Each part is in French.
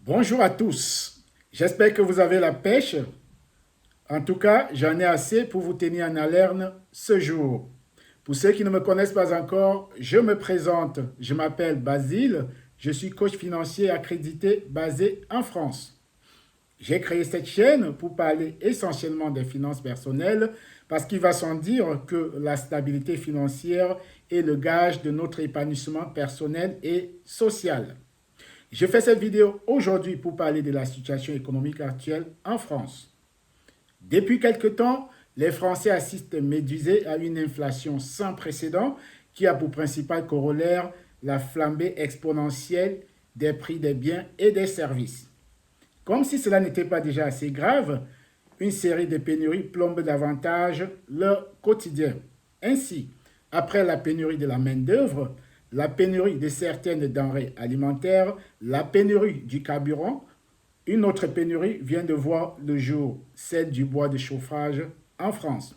Bonjour à tous. J'espère que vous avez la pêche. En tout cas, j'en ai assez pour vous tenir en haleine ce jour. Pour ceux qui ne me connaissent pas encore, je me présente. Je m'appelle Basile. Je suis coach financier accrédité basé en France. J'ai créé cette chaîne pour parler essentiellement des finances personnelles parce qu'il va sans dire que la stabilité financière est le gage de notre épanouissement personnel et social. Je fais cette vidéo aujourd'hui pour parler de la situation économique actuelle en France. Depuis quelque temps, les Français assistent médusés à une inflation sans précédent qui a pour principal corollaire la flambée exponentielle des prix des biens et des services. Comme si cela n'était pas déjà assez grave, une série de pénuries plombe davantage leur quotidien. Ainsi, après la pénurie de la main-d'œuvre, la pénurie de certaines denrées alimentaires, la pénurie du carburant, une autre pénurie vient de voir le jour, celle du bois de chauffage en France.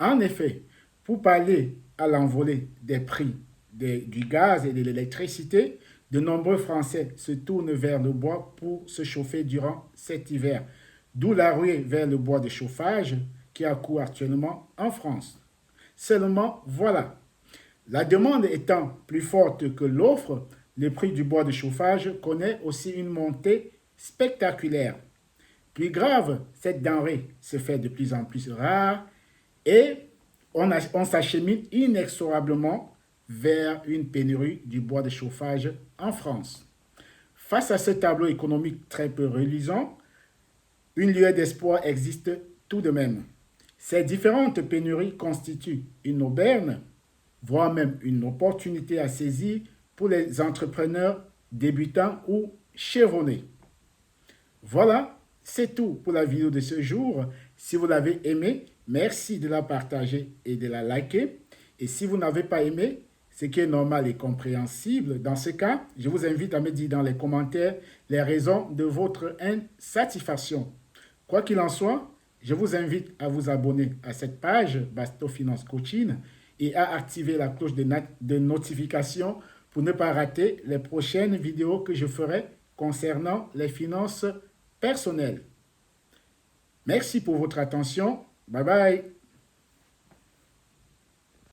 En effet, pour pallier à l'envolée des prix du gaz et de l'électricité, de nombreux Français se tournent vers le bois pour se chauffer durant cet hiver, d'où la ruée vers le bois de chauffage qui a cours actuellement en France. Seulement, voilà, la demande étant plus forte que l'offre, le prix du bois de chauffage connaît aussi une montée spectaculaire. Plus grave, cette denrée se fait de plus en plus rare et on s'achemine inexorablement vers une pénurie du bois de chauffage en France. Face à ce tableau économique très peu reluisant, une lueur d'espoir existe tout de même. Ces différentes pénuries constituent une aubaine, voire même une opportunité à saisir pour les entrepreneurs débutants ou chevronnés. Voilà, c'est tout pour la vidéo de ce jour. Si vous l'avez aimé, merci de la partager et de la liker. Et si vous n'avez pas aimé, ce qui est normal et compréhensible, dans ce cas, je vous invite à me dire dans les commentaires les raisons de votre insatisfaction. Quoi qu'il en soit, je vous invite à vous abonner à cette page Basto Finance Coaching et à activer la cloche de notification pour ne pas rater les prochaines vidéos que je ferai concernant les finances personnelles. Merci pour votre attention. Bye bye.